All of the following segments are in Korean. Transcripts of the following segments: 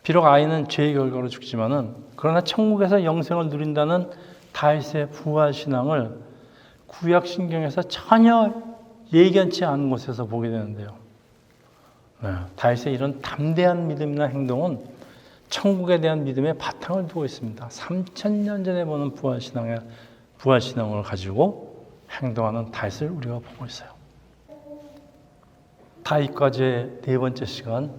비록 아이는 죄의 결과로 죽지만은 그러나 천국에서 영생을 누린다는 다윗의 부활 신앙을 구약 신경에서 전혀 예견치 않은 곳에서 보게 되는데요. 다윗의 이런 담대한 믿음이나 행동은 천국에 대한 믿음의 바탕을 두고 있습니다. 3000년 전에 보는 부활 신앙을 가지고 행동하는 다윗을 우리가 보고 있어요. 다윗과제의 네 번째 시간,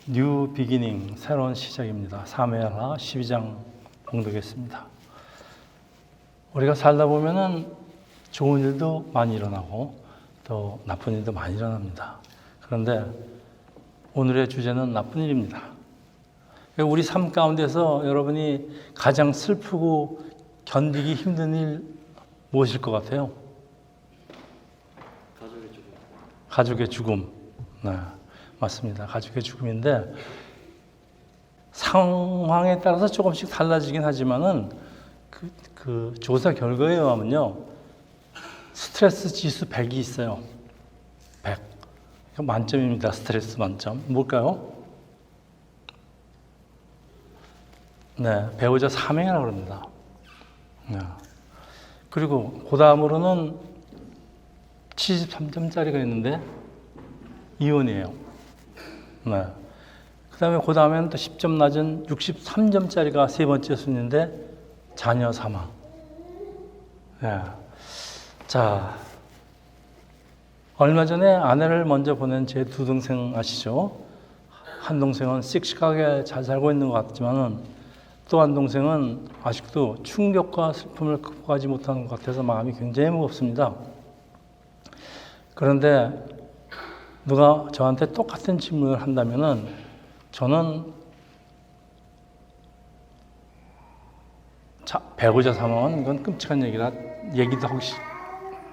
뉴 비기닝, 새로운 시작입니다. 사무엘하 12장 봉독했습니다. 우리가 살다 보면은 좋은 일도 많이 일어나고 또 나쁜 일도 많이 일어납니다. 그런데 오늘의 주제는 나쁜 일입니다. 우리 삶 가운데서 여러분이 가장 슬프고 견디기 힘든 일 무엇일 것 같아요? 가족의 죽음. 네, 맞습니다. 가족의 죽음인데 상황에 따라서 조금씩 달라지긴 하지만은 그 조사 결과에 의하면요, 스트레스 지수 100이 있어요. 100. 만점입니다. 스트레스 만점. 뭘까요? 네, 배우자 사명이라고 합니다. 네. 그리고 그 다음으로는 73점짜리가 있는데 이혼이에요. 네. 그 다음에 그 다음에는 또 10점 낮은 63점짜리가 세 번째 순위인데 자녀 사망. 네. 자, 얼마 전에 아내를 먼저 보낸 제 두 동생 아시죠? 한 동생은 씩씩하게 잘 살고 있는 것 같지만은 또 한 동생은 아직도 충격과 슬픔을 극복하지 못하는 것 같아서 마음이 굉장히 무겁습니다. 그런데 누가 저한테 똑같은 질문을 한다면은 저는 배우자 사망은 이건 끔찍한 얘기도 하고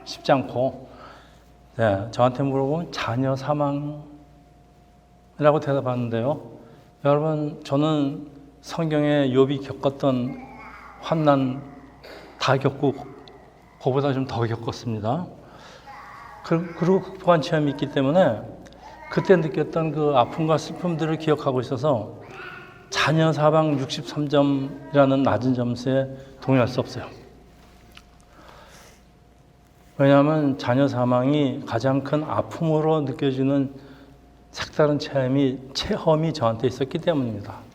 싶지 않고, 네, 저한테 물어보면 자녀 사망이라고 대답하는데요. 여러분, 저는 성경에 욥이 겪었던 환난 다 겪고 그보다 좀 더 겪었습니다. 그리고 극복한 체험이 있기 때문에 그때 느꼈던 그 아픔과 슬픔들을 기억하고 있어서 자녀 사망 63점이라는 낮은 점수에 동의할 수 없어요. 왜냐하면 자녀 사망이 가장 큰 아픔으로 느껴지는 색다른 체험이 저한테 있었기 때문입니다.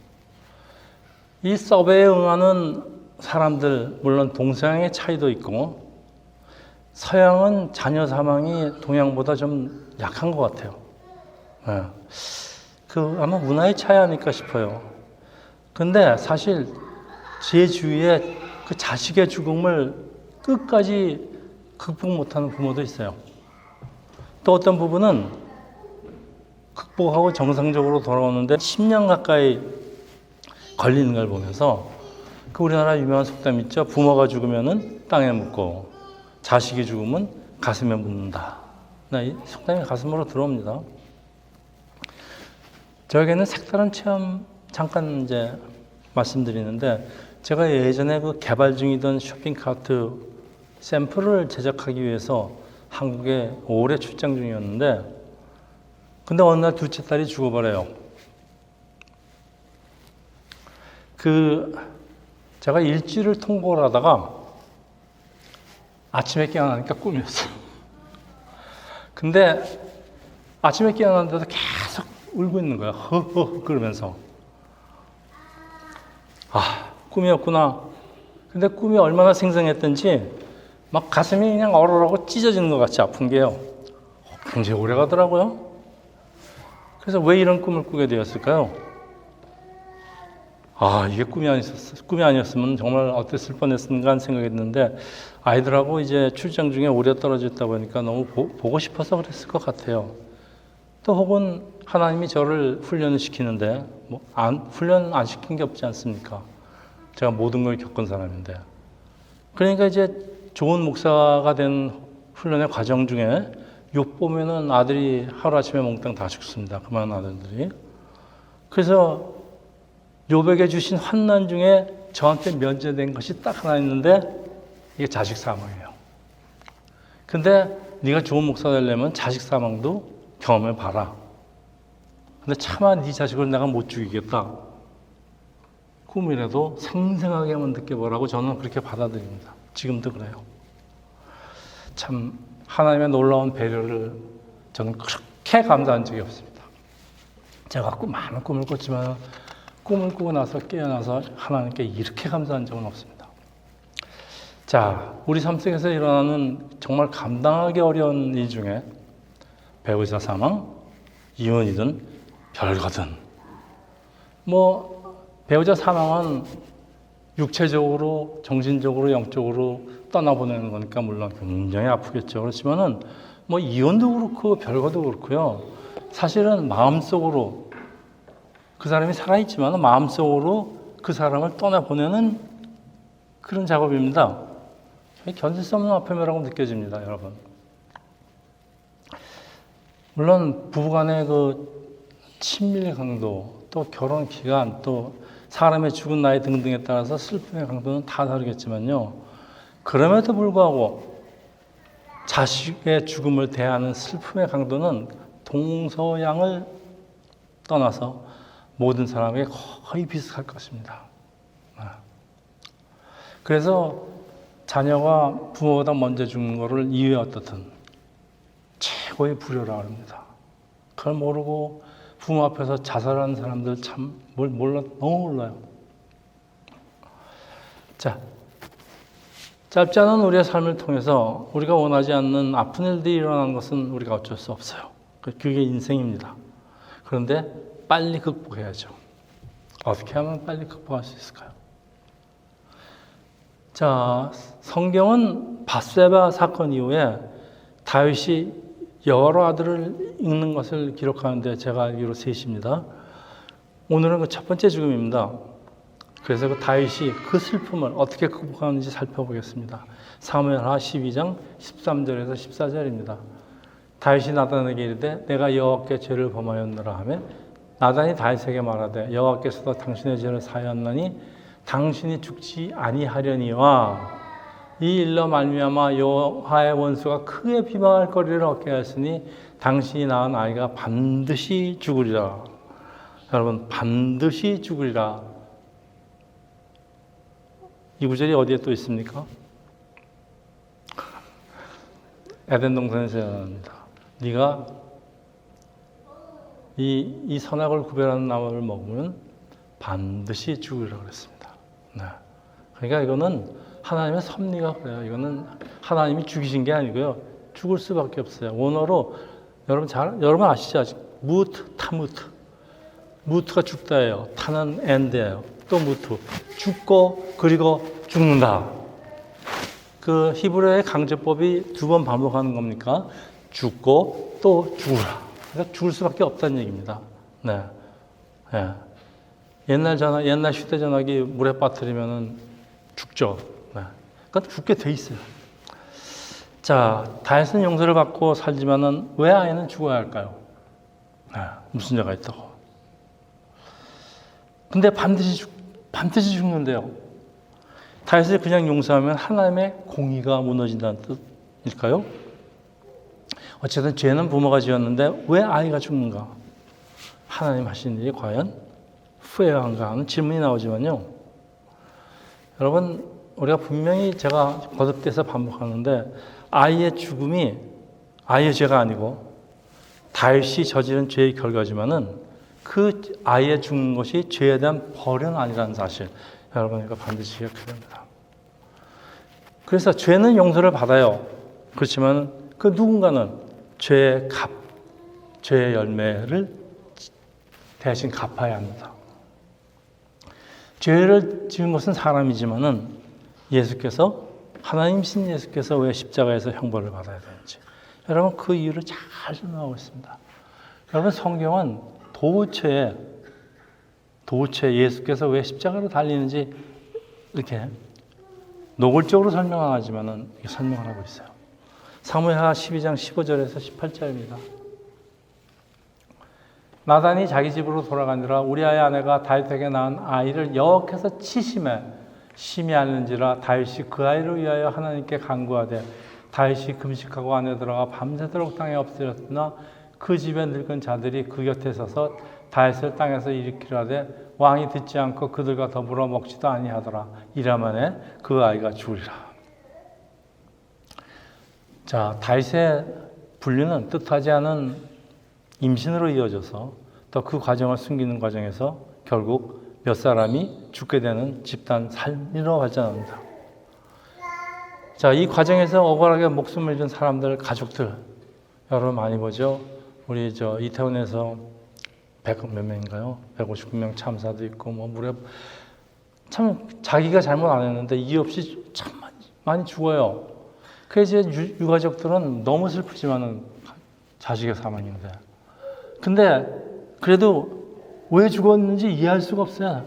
이 서베에 응하는 사람들, 물론 동서양의 차이도 있고 서양은 자녀 사망이 동양보다 좀 약한 것 같아요. 네. 아마 문화의 차이 아닐까 싶어요. 근데 사실 제 주위에 그 자식의 죽음을 끝까지 극복 못하는 부모도 있어요. 또 어떤 부부는 극복하고 정상적으로 돌아오는데 10년 가까이 걸리는 걸 보면서 그 우리나라 유명한 속담 있죠. 부모가 죽으면은 땅에 묻고 자식이 죽으면 가슴에 묻는다. 이 속담이 가슴으로 들어옵니다. 저에게는 색다른 체험 잠깐 이제 말씀드리는데, 제가 예전에 그 개발 중이던 쇼핑카트 샘플을 제작하기 위해서 한국에 오래 출장 중이었는데, 근데 어느 날 둘째 딸이 죽어버려요. 제가 일주일을 통곡을 하다가 아침에 깨어나니까 꿈이었어요. 근데 아침에 깨어났는데도 계속 울고 있는 거야. 허허 그러면서. 꿈이었구나. 근데 꿈이 얼마나 생생했던지 막 가슴이 그냥 얼얼하고 찢어지는 것 같이 아픈 게요. 굉장히 오래 가더라고요. 그래서 왜 이런 꿈을 꾸게 되었을까요? 이게 꿈이 아니었으면 정말 어땠을 뻔했는가 하는 생각했는데, 아이들하고 이제 출장 중에 오래 떨어져 있다 보니까 너무 보고 싶어서 그랬을 것 같아요. 또 혹은 하나님이 저를 훈련을 시키는데, 훈련 안 시킨 게 없지 않습니까? 제가 모든 걸 겪은 사람인데. 그러니까 이제 좋은 목사가 된 훈련의 과정 중에 욥 보면은 아들이 하루아침에 몽땅 다 죽습니다. 그 많은 아들들이. 그래서 욥에게 주신 환난 중에 저한테 면제된 것이 딱 하나 있는데 이게 자식 사망이에요. 근데 네가 좋은 목사가 되려면 자식 사망도 경험해 봐라. 근데 차마 네 자식을 내가 못 죽이겠다. 꿈이라도 생생하게 한번 느껴보라고 저는 그렇게 받아들입니다. 지금도 그래요. 참 하나님의 놀라운 배려를 저는 그렇게 감사한 적이 없습니다. 제가 많은 꿈을 꿨지만 꿈을 꾸고 나서 깨어나서 하나님께 이렇게 감사한 적은 없습니다. 자, 우리 삶 속에서 일어나는 정말 감당하기 어려운 일 중에 배우자 사망, 이혼이든 별거든. 배우자 사망은 육체적으로, 정신적으로, 영적으로 떠나보내는 거니까 물론 굉장히 아프겠죠. 그렇지만은 이혼도 그렇고 별거도 그렇고요. 사실은 마음속으로 그 사람이 살아있지만 마음속으로 그 사람을 떠나보내는 그런 작업입니다. 견딜 수 없는 아픔이라고 느껴집니다, 여러분. 물론 부부간의 그 친밀 강도, 또 결혼 기간, 또 사람의 죽은 나이 등등에 따라서 슬픔의 강도는 다 다르겠지만요. 그럼에도 불구하고 자식의 죽음을 대하는 슬픔의 강도는 동서양을 떠나서 모든 사람에게 거의 비슷할 것입니다. 그래서 자녀가 부모보다 먼저 죽는 것을 이유에 어떻든 최고의 불효라고 합니다. 그걸 모르고 부모 앞에서 자살하는 사람들 참 너무 몰라요. 자, 짧지 않은 우리의 삶을 통해서 우리가 원하지 않는 아픈 일들이 일어나는 것은 우리가 어쩔 수 없어요. 그게 인생입니다. 그런데 빨리 극복해야죠. 어떻게 하면 빨리 극복할 수 있을까요? 자, 성경은 밧세바 사건 이후에 다윗이 여러 아들을 잃는 것을 기록하는데 제가 알기로 셋입니다. 오늘은 그 첫 번째 죽음입니다. 그래서 그 다윗이 그 슬픔을 어떻게 극복하는지 살펴보겠습니다. 사무엘하 12장 13절에서 14절입니다. 다윗이 나단에게 이르되 내가 여호와께 죄를 범하였노라 하며 나단이 다윗에게 말하되 여호와께서도 당신의 죄를 사하였나니 당신이 죽지 아니하려니와 이 일로 말미암아 여호와의 원수가 크게 비방할 거리를 얻게 하였으니 당신이 낳은 아이가 반드시 죽으리라. 여러분, 반드시 죽으리라. 이 구절이 어디에 또 있습니까? 에덴 동산에서 나옵니다. 네가 이 선악을 구별하는 나무를 먹으면 반드시 죽으리라 그랬습니다. 네. 그러니까 이거는 하나님의 섭리가 그래요. 이거는 하나님이 죽이신 게 아니고요. 죽을 수밖에 없어요. 원어로 여러분 아시죠? 무트, 타무트. 무트가 죽다예요. 타는 엔드예요. 또 무트. 죽고 그리고 죽는다. 그 히브리어의 강제법이 두 번 반복하는 겁니까? 죽고 또 죽으라. 그러니까 죽을 수밖에 없다는 얘기입니다. 네. 네. 옛날 휴대전화기 물에 빠뜨리면은 죽죠. 네. 그러니까 죽게 돼 있어요. 자, 다윗은 용서를 받고 살지만은 왜 아이는 죽어야 할까요? 네. 무슨 죄가 있다고. 근데 반드시 죽는데요. 다윗을 그냥 용서하면 하나님의 공의가 무너진다는 뜻일까요? 어쨌든 죄는 부모가 지었는데 왜 아이가 죽는가? 하나님 하신 일이 과연 후회한가 하는 질문이 나오지만요. 여러분, 우리가 분명히 제가 거듭돼서 반복하는데 아이의 죽음이 아이의 죄가 아니고 다윗이 저지른 죄의 결과지만은 그 아이의 죽는 것이 죄에 대한 벌은 아니라는 사실, 여러분 이거 반드시 기억해야 됩니다. 그래서 죄는 용서를 받아요. 그렇지만 그 누군가는 죄의 열매를 대신 갚아야 합니다. 죄를 지은 것은 사람이지만은 하나님이신 예수께서 왜 십자가에서 형벌을 받아야 되는지, 여러분 그 이유를 잘 설명하고 있습니다. 여러분 성경은 도처에 예수께서 왜 십자가로 달리는지 이렇게 노골적으로 설명은 하지만은 설명을 하고 있어요. 사무엘하 12장 15절에서 18절입니다. 나단이 자기 집으로 돌아가니라 우리아의 아내가 다윗에게 낳은 아이를 여호와께서 치심에 심히 앓는지라 다윗이 그 아이를 위하여 하나님께 간구하되 다윗이 금식하고 안에 들어가 밤새도록 땅에 엎드렸으나 그 집에 늙은 자들이 그 곁에 서서 다윗을 땅에서 일으키라되 왕이 듣지 않고 그들과 더불어 먹지도 아니하더라. 이라만에 그 아이가 죽으리라. 자, 다윗의 분류는 뜻하지 않은 임신으로 이어져서 또 그 과정을 숨기는 과정에서 결국 몇 사람이 죽게 되는 집단 삶으로 발전합니다. 자, 이 과정에서 억울하게 목숨을 잃은 사람들, 가족들, 여러분 많이 보죠? 우리 이태원에서 100 몇 명인가요? 159명 참사도 있고, 무려 참 자기가 잘못 안 했는데 이유 없이 참 많이 죽어요. 그래서 이제 유가족들은 너무 슬프지만은 자식의 사망인데. 근데 그래도 왜 죽었는지 이해할 수가 없어요.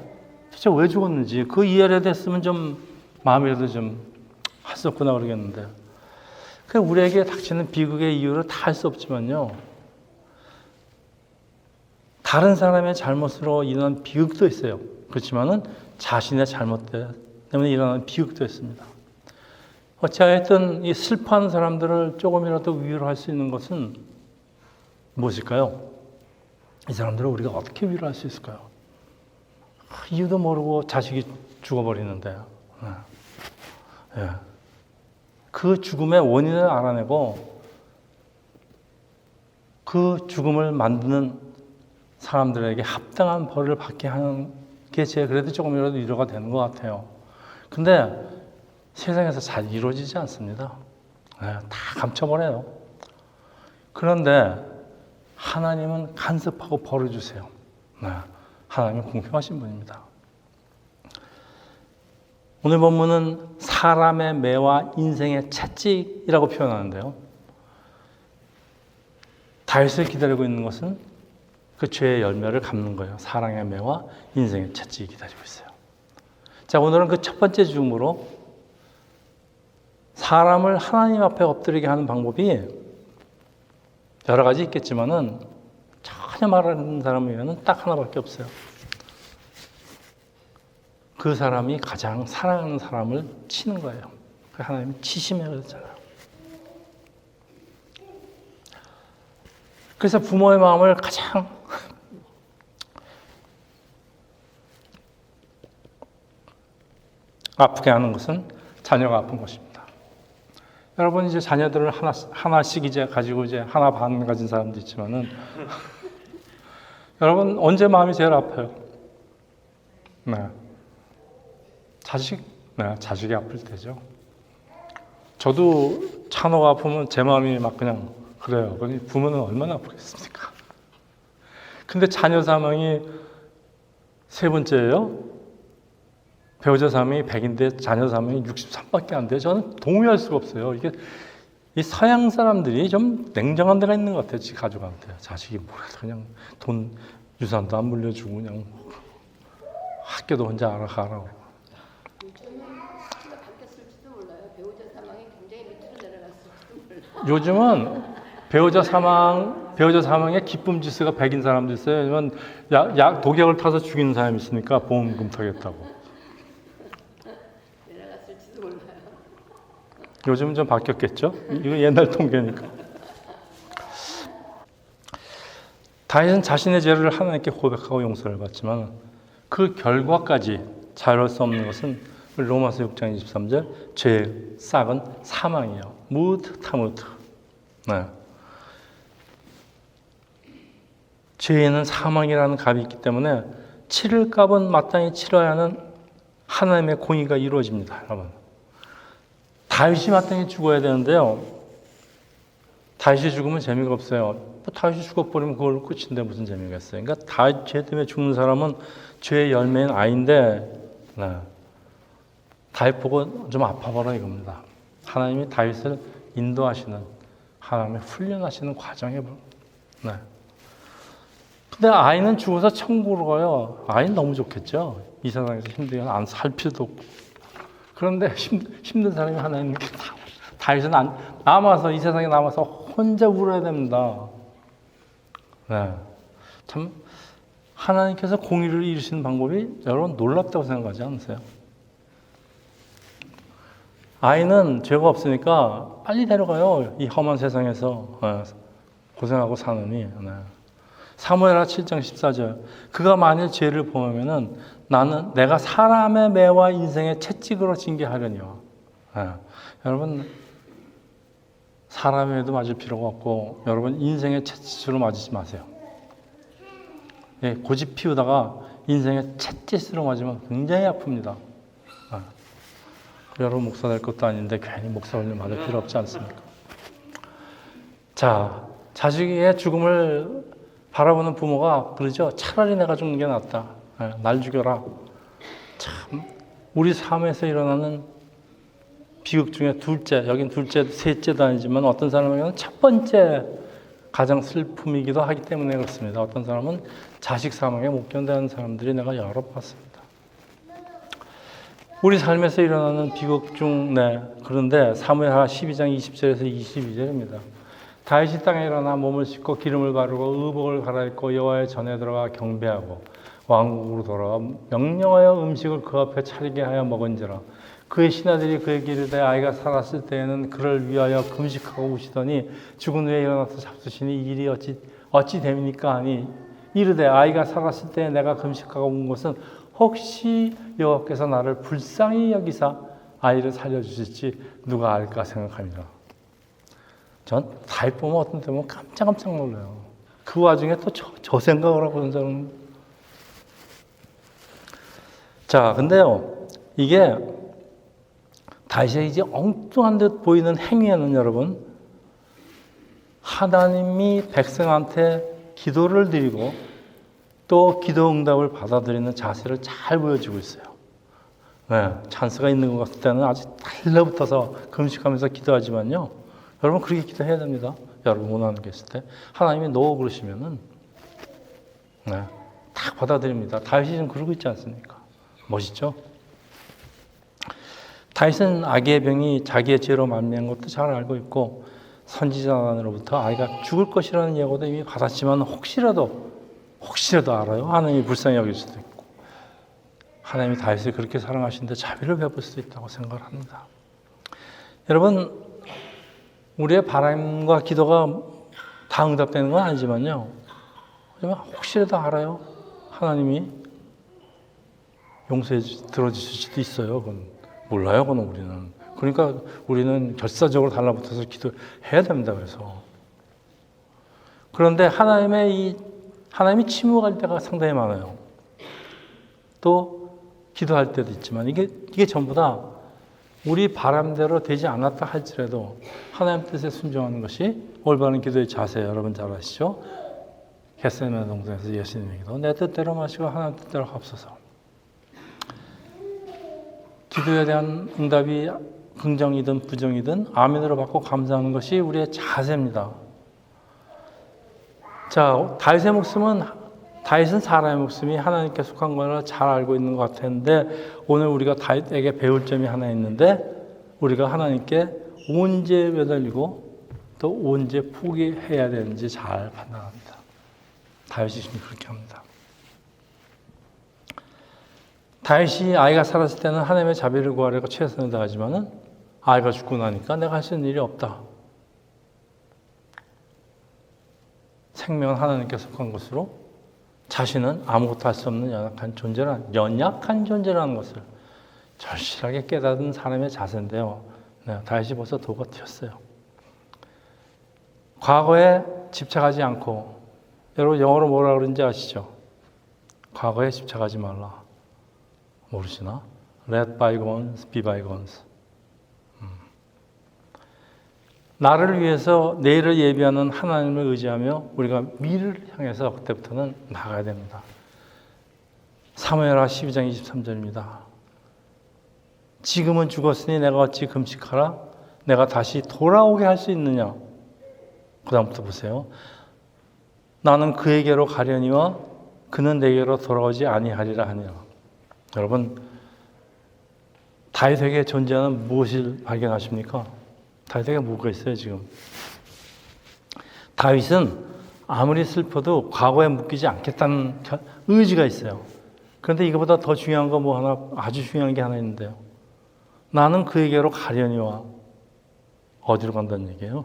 도대체 왜 죽었는지. 그 이해를 했으면 좀 마음이라도 좀 할 수 없구나 그러겠는데. 그 우리에게 닥치는 비극의 이유를 다 알 수 없지만요. 다른 사람의 잘못으로 일어난 비극도 있어요. 그렇지만은 자신의 잘못 때문에 일어나는 비극도 있습니다. 어찌하였든 이 슬퍼하는 사람들을 조금이라도 위로할 수 있는 것은 무엇일까요? 이 사람들을 우리가 어떻게 위로할 수 있을까요? 이유도 모르고 자식이 죽어버리는데, 그 죽음의 원인을 알아내고 그 죽음을 만드는 사람들에게 합당한 벌을 받게 하는 게 그래도 조금이라도 위로가 되는 것 같아요. 근데 세상에서 잘 이루어지지 않습니다. 다 감춰버려요. 그런데 하나님은 간섭하고 벌을 주세요. 하나님은 공평하신 분입니다. 오늘 본문은 사람의 매와 인생의 채찍이라고 표현하는데요. 다윗을 기다리고 있는 것은 그 죄의 열매를 갚는 거예요. 사랑의 매와 인생의 채찍이 기다리고 있어요. 자, 오늘은 그 첫 번째 죽음으로 사람을 하나님 앞에 엎드리게 하는 방법이 여러 가지 있겠지만은 전혀 말하는 사람 외에는 딱 하나밖에 없어요. 그 사람이 가장 사랑하는 사람을 치는 거예요. 하나님이 치심이라고 그랬잖아요. 그래서 부모의 마음을 가장 아프게 하는 것은 자녀가 아픈 것입니다. 여러분 이제 자녀들을 하나씩 이제 가지고 이제 하나 반 가진 사람도 있지만은 여러분 언제 마음이 제일 아파요? 자식이 아플 때죠. 저도 찬호가 아프면 제 마음이 막 그냥 그래요. 부모는 얼마나 아프겠습니까? 근데 자녀 사망이 세 번째예요. 배우자 사망이 100인데 자녀 사망이 63밖에 안 돼요. 저는 동의할 수가 없어요. 이게 이 서양 사람들이 좀 냉정한 데가 있는 것 같아요. 지 가족한테. 자식이 뭐라도 그냥 돈 유산도 안 물려주고 그냥 학교도 혼자 알아가라고. 바뀌었을지도 몰라요. 배우자 사망이 굉장히 밑으로 내려갔을지도 몰라요. 요즘은 배우자 사망의 기쁨 지수가 100인 사람도 있어요. 왜냐면 독약을 타서 죽이는 사람이 있으니까 보험금 타겠다고. 내려갔을지도 몰라요. 요즘은 좀 바뀌었겠죠? 이거 옛날 통계니까. 다윗은 자신의 죄를 하나님께 고백하고 용서를 받지만 그 결과까지 자유할 수 없는 것은 로마서 6장 23절 죄의 싹은 사망이에요. 무트 타무트. 죄에는 사망이라는 값이 있기 때문에 치를 값은 마땅히 치러야 하는 하나님의 공의가 이루어집니다. 여러분. 다윗이 마땅히 죽어야 되는데요. 다윗이 죽으면 재미가 없어요. 다윗이 죽어버리면 그걸로 끝인데 무슨 재미가 있어요. 그러니까 다윗 죄 때문에 죽는 사람은 죄의 열매인 아이인데 다윗 보고 좀 아파봐라 이겁니다. 하나님이 다윗을 인도하시는 하나님의 훈련하시는 과정에 근데 아이는 죽어서 천국으로 가요. 아이는 너무 좋겠죠. 이 세상에서 힘들게 안 살 필요도 없고. 그런데 힘든 사람이 하나 있는 게 다윗은 남아서 이 세상에 남아서 혼자 울어야 됩니다. 참 하나님께서 공의를 이루시는 방법이 여러분 놀랍다고 생각하지 않으세요? 아이는 죄가 없으니까 빨리 데려가요. 이 험한 세상에서 고생하고 사느니. 사무엘하 7장 14절. 그가 만일 죄를 범하면은 나는 내가 사람의 매와 인생의 채찍으로 징계하려니와. 예. 여러분 사람의 매도 맞을 필요가 없고 여러분 인생의 채찍으로 맞으지 마세요. 예, 고집 피우다가 인생의 채찍으로 맞으면 굉장히 아픕니다. 예. 여러분 목사 될 것도 아닌데 괜히 목사 훈련 받을 필요 없지 않습니까? 자, 자식의 죽음을 바라보는 부모가 그러죠. 차라리 내가 죽는 게 낫다. 예, 날 죽여라. 참 우리 삶에서 일어나는 비극 중에 둘째, 여긴 둘째, 셋째도 아니지만 어떤 사람에게는 첫 번째 가장 슬픔이기도 하기 때문에 그렇습니다. 어떤 사람은 자식 사망에 못 견뎌하는 사람들이 내가 여러 봤습니다. 우리 삶에서 일어나는 비극 중, 네, 그런데 사무엘하 12장 20절에서 22절입니다. 다윗이 땅에 일어나 몸을 씻고 기름을 바르고 의복을 갈아입고 여호와의 전에 들어가 경배하고 왕국으로 돌아와 명령하여 음식을 그 앞에 차리게 하여 먹은지라. 그의 신하들이 그에게 이르되 아이가 살았을 때에는 그를 위하여 금식하고 우시더니 죽은 후에 일어나서 잡수시니 이 일이 어찌 됩니까 하니 이르되 아이가 살았을 때 내가 금식하고 온 것은 혹시 여호와께서 나를 불쌍히 여기사 아이를 살려주실지 누가 알까 생각합니다. 전 다윗 보면 어떤 때 보면 깜짝 놀라요. 그 와중에 또 저 생각을 하고 있는 사람. 자, 근데요, 이게 다윗의 이제 엉뚱한 듯 보이는 행위에는 여러분, 하나님이 백성한테 기도를 드리고 또 기도 응답을 받아들이는 자세를 잘 보여주고 있어요. 네, 찬스가 있는 것 같을 때는 아주 달라붙어서 금식하면서 기도하지만요. 여러분 그렇게 기도해야 됩니다. 여러분 원하는 게 있을 때 하나님이 노 그러시면은 네, 딱 받아들입니다. 다윗이 지금 그러고 있지 않습니까? 멋있죠? 다윗은 아기의 병이 자기의 죄로 만미한 것도 잘 알고 있고 선지자로부터 아이가 죽을 것이라는 예고도 이미 받았지만 혹시라도 알아요. 하나님이 불쌍히 여길 수도 있고 하나님이 다윗을 그렇게 사랑하시는데 자비를 베풀 수도 있다고 생각을 합니다. 여러분 우리의 바람과 기도가 다 응답되는 건 아니지만요. 하지만 혹시라도 알아요. 하나님이 용서해 들어주실 수도 있어요. 그건 몰라요. 그건 우리는. 그러니까 우리는 결사적으로 달라붙어서 기도해야 됩니다. 그래서 그런데 하나님이 침묵할 때가 상당히 많아요. 또 기도할 때도 있지만 이게 전부 다 우리 바람대로 되지 않았다 할지라도 하나님 뜻에 순종하는 것이 올바른 기도의 자세예요. 여러분 잘 아시죠? 겟세마네 동산에서 예수님에게도 내 뜻대로 마시고 하나님 뜻대로 합소서. 기도에 대한 응답이 긍정이든 부정이든 아멘으로 받고 감사하는 것이 우리의 자세입니다. 자, 다윗은 사람의 목숨이 하나님께 속한 거라 잘 알고 있는 것 같았는데 오늘 우리가 다윗에게 배울 점이 하나 있는데 우리가 하나님께 언제 매달리고 또 언제 포기해야 되는지 잘 판단합니다. 다윗이 지금 그렇게 합니다. 다윗이 아이가 살았을 때는 하나님의 자비를 구하려고 최선을 다하지만은 아이가 죽고 나니까 내가 할 수 있는 일이 없다. 생명은 하나님께 속한 것으로 자신은 아무것도 할 수 없는 연약한 존재라는 것을 절실하게 깨닫은 사람의 자세인데요. 네, 다윗이 벌써 도가 튀었어요. 과거에 집착하지 않고 여러분 영어로 뭐라 그러는지 아시죠? 과거에 집착하지 말라. 모르시나? Let bygones be bygones. 나를 위해서 내일을 예비하는 하나님을 의지하며 우리가 미래를 향해서 그때부터는 나가야 됩니다. 사무엘하 12장 23절입니다. 지금은 죽었으니 내가 어찌 금식하라? 내가 다시 돌아오게 할 수 있느냐? 그 다음부터 보세요. 나는 그에게로 가려니와 그는 내게로 돌아오지 아니하리라 하니라. 여러분 다윗에게 존재하는 무엇을 발견하십니까? 다윗에게 뭐가 있어요 지금? 다윗은 아무리 슬퍼도 과거에 묶이지 않겠다는 의지가 있어요. 그런데 이거보다 더 중요한 거 뭐 하나 아주 중요한 게 하나 있는데요. 나는 그에게로 가려니와 어디로 간다는 얘기예요?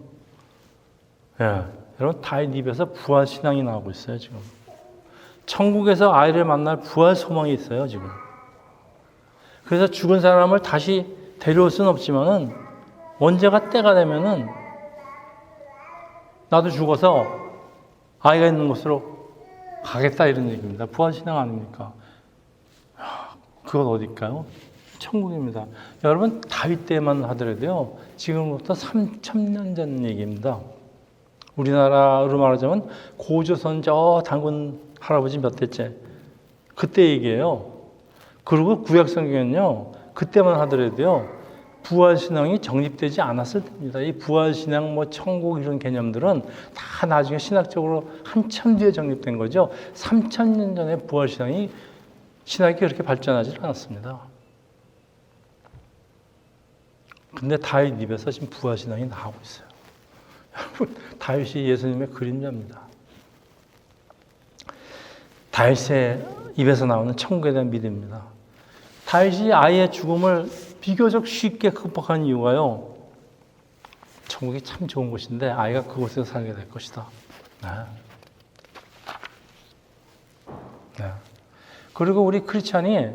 예, 여러분 다윗 입에서 부활 신앙이 나오고 있어요 지금. 천국에서 아이를 만날 부활 소망이 있어요 지금. 그래서 죽은 사람을 다시 데려올 수는 없지만은 언제가 때가 되면은 나도 죽어서 아이가 있는 곳으로 가겠다 이런 얘기입니다. 부활 신앙 아닙니까? 그건 어딜까요? 천국입니다. 여러분 다윗 때만 하더라도요. 지금부터 3,000년 전 얘기입니다. 우리나라로 말하자면 고조선 저 단군 할아버지 몇 대째 그때 얘기예요. 그리고 구약성경은요. 그때만 하더라도요. 부활신앙이 정립되지 않았을 때입니다. 이 부활신앙, 뭐 천국 이런 개념들은 다 나중에 신학적으로 한참 뒤에 정립된 거죠. 3,000년 전에 부활신앙이 신학이 그렇게 발전하지 않았습니다. 근데 다윗 입에서 지금 부활신앙이 나오고 있어요. 여러분, 다윗이 예수님의 그림자입니다. 다윗의 입에서 나오는 천국에 대한 믿음입니다. 다윗이 아이의 죽음을 비교적 쉽게 극복한 이유가요. 천국이 참 좋은 곳인데 아이가 그곳에서 살게 될 것이다. 네. 네. 그리고 우리 크리스찬이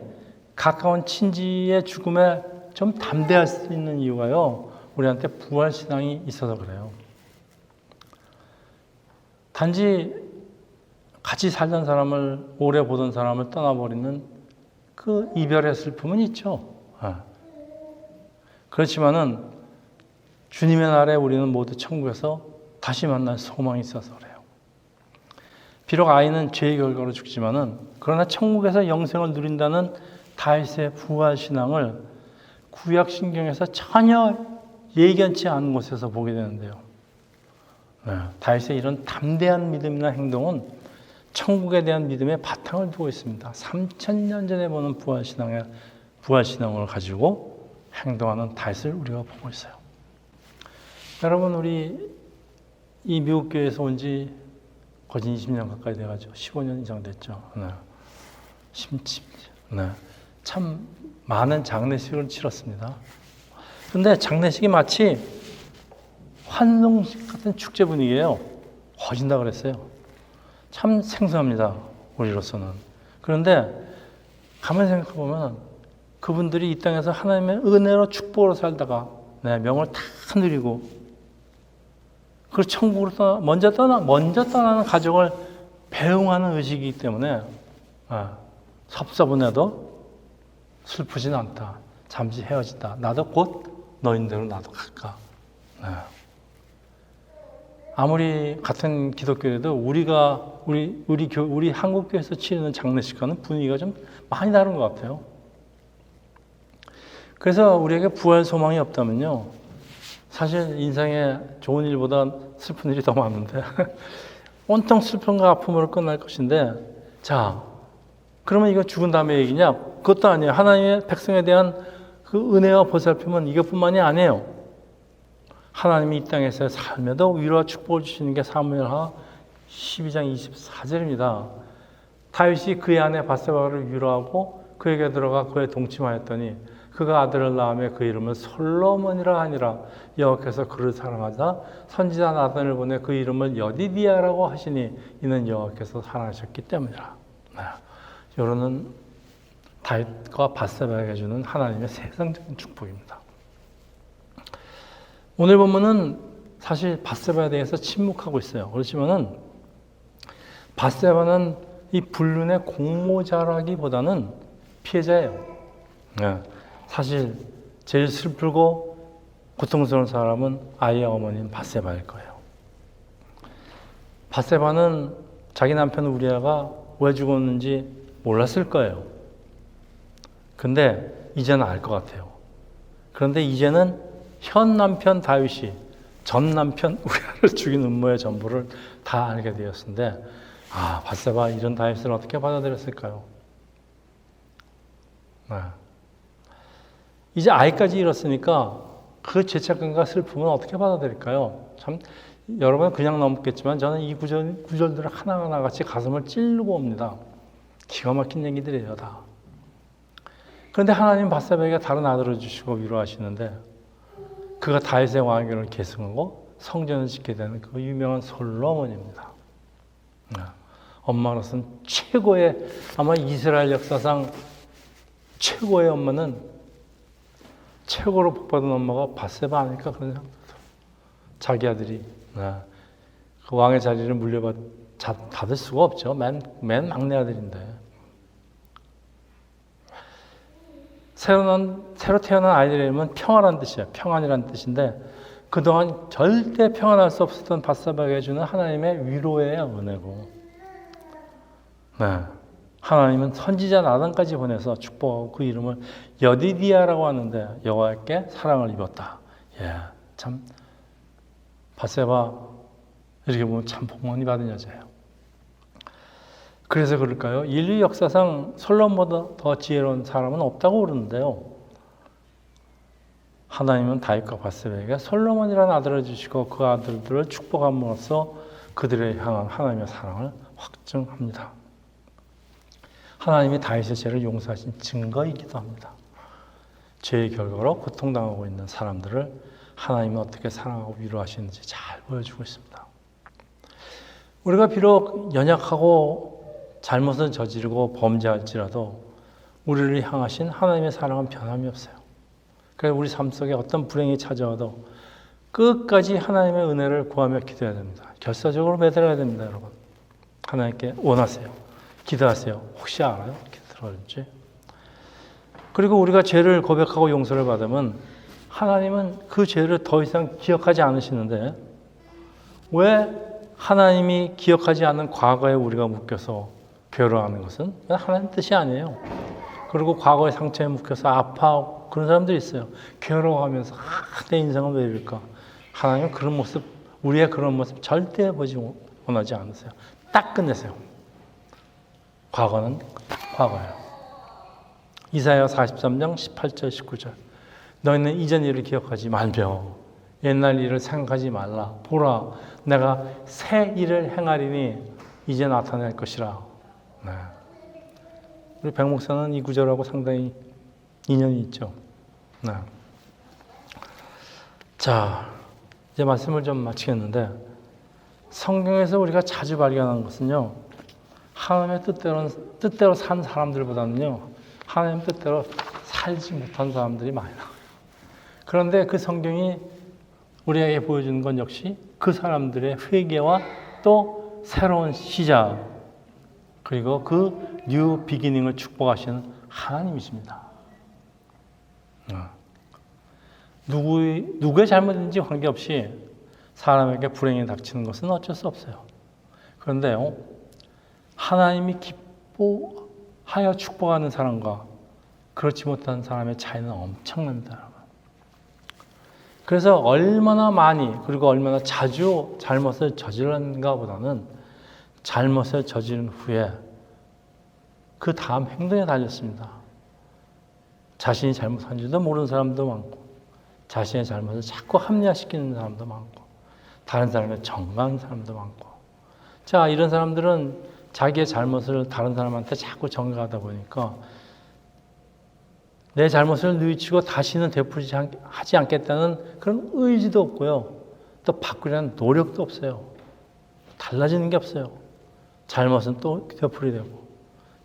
가까운 친지의 죽음에 좀 담대할 수 있는 이유가요. 우리한테 부활신앙이 있어서 그래요. 단지 같이 살던 사람을, 오래 보던 사람을 떠나버리는 그 이별의 슬픔은 있죠. 그렇지만은 주님의 날에 우리는 모두 천국에서 다시 만날 소망이 있어서 그래요. 비록 아이는 죄의 결과로 죽지만은 그러나 천국에서 영생을 누린다는 다윗의 부활 신앙을 구약 신경에서 전혀 예견치 않은 곳에서 보게 되는데요. 다윗의 이런 담대한 믿음이나 행동은 천국에 대한 믿음의 바탕을 두고 있습니다. 3,000년 전에 보는 부활 신앙을 가지고 행동하는 다윗을 우리가 보고 있어요. 여러분, 우리 이 미국 교회에서 온 지 거의 20년 가까이 돼가지고 15년 이상 됐죠. 네. 참 많은 장례식을 치렀습니다. 그런데 장례식이 마치 환송식 같은 축제 분위기예요. 허진다 그랬어요. 참 생소합니다. 우리로서는. 그런데 가만히 생각해 보면 그분들이 이 땅에서 하나님의 은혜로 축복으로 살다가 명을 다 누리고 그 천국으로 먼저 떠나는 가족을 배웅하는 의식이기 때문에 섭섭은해도 슬프진 않다. 잠시 헤어진다. 나도 곧 너인대로 나도 갈까. 아무리 같은 기독교에도 우리 한국 교회에서 치르는 장례식과는 분위기가 좀 많이 다른 것 같아요. 그래서 우리에게 부활 소망이 없다면요, 사실 인생에 좋은 일보다 슬픈 일이 더 많은데 온통 슬픔과 아픔으로 끝날 것인데, 자, 그러면 이거 죽은 다음에 얘기냐? 그것도 아니에요. 하나님의 백성에 대한 그 은혜와 보살핌은 이것뿐만이 아니에요. 하나님이 이 땅에서의 삶에도 위로와 축복을 주시는 게 사무엘하 12장 24절입니다. 다윗이 그의 아내 바세바를 위로하고 그에게 들어가 그에 동침하였더니 그가 아들을 낳으며 그 이름을 솔로몬이라 하니라. 여호와께서 그를 사랑하사 선지자 나단을 보내 그 이름을 여디디아라고 하시니 이는 여호와께서 사랑하셨기 때문이라. 이거는 다윗과 바세바에게 주는 하나님의 세상적인 축복입니다. 오늘 본문은 사실 바세바에 대해서 침묵하고 있어요. 그렇지만은 바세바는 이 불륜의 공모자라기보다는 피해자예요. 사실 제일 슬프고 고통스러운 사람은 아이의 어머니인 바세바일 거예요. 바세바는 자기 남편 우리아가 왜 죽었는지 몰랐을 거예요. 근데 이제는 알 것 같아요. 그런데 이제는 현 남편 다윗이 전 남편 우리아를 죽인 음모의 전부를 다 알게 되었는데, 바세바 이런 다윗을 어떻게 받아들였을까요? 이제 아이까지 잃었으니까 그 죄책감과 슬픔은 어떻게 받아들일까요? 참 여러분은 그냥 넘겠지만 저는 이 구절들을 하나하나 같이 가슴을 찌르고 옵니다. 기가 막힌 얘기들이에요, 다. 그런데 하나님 바세바에게 다른 아들을 주시고 위로하시는데 그가 다윗의 왕위를 계승하고 성전을 짓게 되는 그 유명한 솔로몬입니다. 엄마로서는 최고의, 아마 이스라엘 역사상 최고의 엄마는, 최고로 복받은 엄마가 바세바 아닐까 그런 생각도 들어요. 자기 아들이 그 왕의 자리를 받을 수가 없죠. 맨 막내 아들인데. 새로 태어난 아이들의 이름은 평화란 뜻이에요. 평안이란 뜻인데 그동안 절대 평안할 수 없었던 바세바에게 주는 하나님의 위로의 은혜고, 하나님은 선지자 나단까지 보내서 축복하고 그 이름을 여디디아라고 하는데 여호와께 사랑을 입었다. 참 바세바 이렇게 보면 참 복 많이 받은 여자예요. 그래서 그럴까요? 인류 역사상 솔로몬보다 더 지혜로운 사람은 없다고 그러는데요. 하나님은 다윗과 바세바에게 솔로몬이라는 아들을 주시고 그 아들들을 축복함으로써 그들을 향한 하나님의 사랑을 확증합니다. 하나님이 다윗의 죄를 용서하신 증거이기도 합니다. 죄의 결과로 고통당하고 있는 사람들을 하나님은 어떻게 사랑하고 위로하시는지 잘 보여주고 있습니다. 우리가 비록 연약하고 잘못을 저지르고 범죄할지라도 우리를 향하신 하나님의 사랑은 변함이 없어요. 그래서 우리 삶 속에 어떤 불행이 찾아와도 끝까지 하나님의 은혜를 구하며 기도해야 됩니다. 결사적으로 매달려야 됩니다, 여러분. 하나님께 원하세요. 기도하세요. 혹시 알아요? 이렇게 들어올지. 그리고 우리가 죄를 고백하고 용서를 받으면 하나님은 그 죄를 더 이상 기억하지 않으시는데 왜 하나님이 기억하지 않는 과거에 우리가 묶여서 괴로워하는 것은 하나님 뜻이 아니에요. 그리고 과거의 상처에 묶여서 아파하고 그런 사람들이 있어요. 괴로워하면서 내 인생은 왜 이럴까? 하나님은 그런 모습, 우리의 그런 모습 절대 보지 원하지 않으세요. 딱 끝내세요. 과거는 과거예요. 이사야 43장 18절 19절 너희는 이전 일을 기억하지 말며 옛날 일을 생각하지 말라. 보라 내가 새 일을 행하리니 이제 나타날 것이라. 우리 백 목사는 이 구절하고 상당히 인연이 있죠. 자, 이제 말씀을 좀 마치겠는데 성경에서 우리가 자주 발견하는 것은요, 하나님의 뜻대로 산 사람들보다는요, 하나님 뜻대로 살지 못한 사람들이 많이 나와요. 그런데 그 성경이 우리에게 보여주는 건 역시 그 사람들의 회개와 또 새로운 시작, 그리고 그 뉴 비기닝을 축복하시는 하나님이십니다. 누구의 잘못인지 관계없이 사람에게 불행이 닥치는 것은 어쩔 수 없어요. 그런데요, 하나님이 기뻐하여 축복하는 사람과 그렇지 못한 사람의 차이는 엄청납니다, 여러분. 그래서 얼마나 많이 그리고 얼마나 자주 잘못을 저지르는가 보다는 잘못을 저지른 후에 그 다음 행동에 달렸습니다. 자신이 잘못한지도 모르는 사람도 많고 자신의 잘못을 자꾸 합리화시키는 사람도 많고 다른 사람의 정가하는 사람도 많고, 자, 이런 사람들은 자기의 잘못을 다른 사람한테 자꾸 전가하다 보니까 내 잘못을 뉘우치고 다시는 되풀이지 하지 않겠다는 그런 의지도 없고요. 또 바꾸려는 노력도 없어요. 달라지는 게 없어요. 잘못은 또 되풀이되고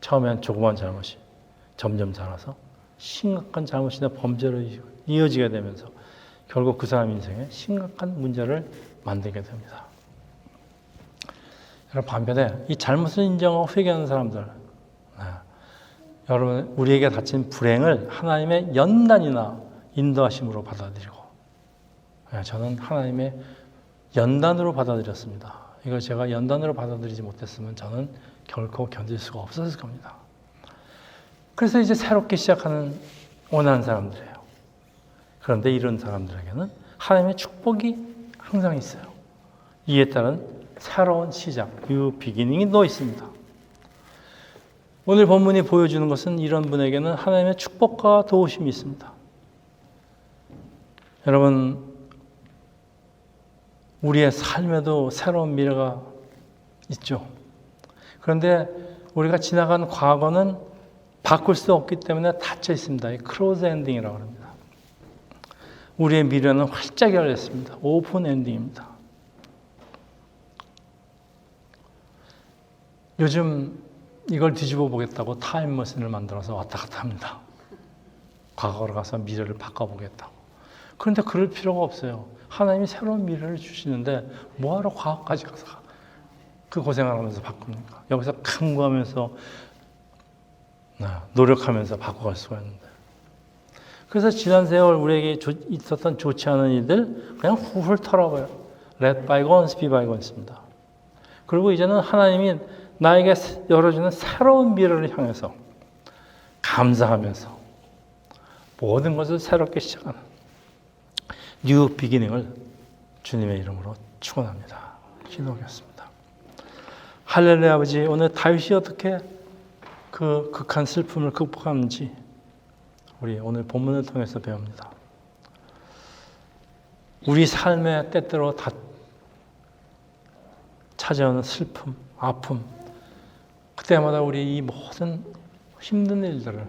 처음엔 조그만 잘못이 점점 자라서 심각한 잘못이나 범죄로 이어지게 되면서 결국 그 사람 인생에 심각한 문제를 만들게 됩니다. 여러분, 반면에 이 잘못을 인정하고 회개하는 사람들, 여러분, 우리에게 닥친 불행을 하나님의 연단이나 인도하심으로 받아들이고, 저는 하나님의 연단으로 받아들였습니다. 이걸 제가 연단으로 받아들이지 못했으면 저는 결코 견딜 수가 없었을 겁니다. 그래서 이제 새롭게 시작하는 원하는 사람들이에요. 그런데 이런 사람들에게는 하나님의 축복이 항상 있어요. 이에 따른 새로운 시작, 뉴 비기닝이 또 있습니다. 오늘 본문이 보여주는 것은 이런 분에게는 하나님의 축복과 도우심이 있습니다. 여러분, 우리의 삶에도 새로운 미래가 있죠. 그런데 우리가 지나간 과거는 바꿀 수 없기 때문에 닫혀 있습니다. 이 크로즈 엔딩이라고 합니다. 우리의 미래는 활짝 열렸습니다. 오픈 엔딩입니다. 요즘 이걸 뒤집어 보겠다고 타임머신을 만들어서 왔다 갔다 합니다. 과거로 가서 미래를 바꿔보겠다고. 그런데 그럴 필요가 없어요. 하나님이 새로운 미래를 주시는데 뭐하러 과거까지 가서 그 고생을 하면서 바꿉니까? 여기서 강구하면서 노력하면서 바꿔갈 수가 있는데. 그래서 지난 세월 우리에게 있었던 좋지 않은 일들 그냥 훌훌 털어버려. Let bygones be bygones입니다. 그리고 이제는 하나님이 나에게 열어주는 새로운 미래를 향해서 감사하면서 모든 것을 새롭게 시작하는 뉴 비기닝을 주님의 이름으로 축원합니다. 기도하겠습니다. 할렐루야. 아버지, 오늘 다윗이 어떻게 그 극한 슬픔을 극복하는지 우리 오늘 본문을 통해서 배웁니다. 우리 삶의 때때로 다 찾아오는 슬픔, 아픔, 그때마다 우리 이 모든 힘든 일들을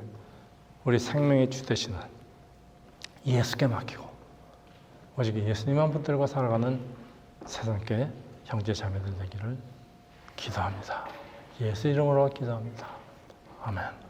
우리 생명의 주 되시는 예수께 맡기고 오직 예수님만 붙들고 살아가는 세상께 형제 자매들 되기를 기도합니다. 예수 이름으로 기도합니다. 아멘.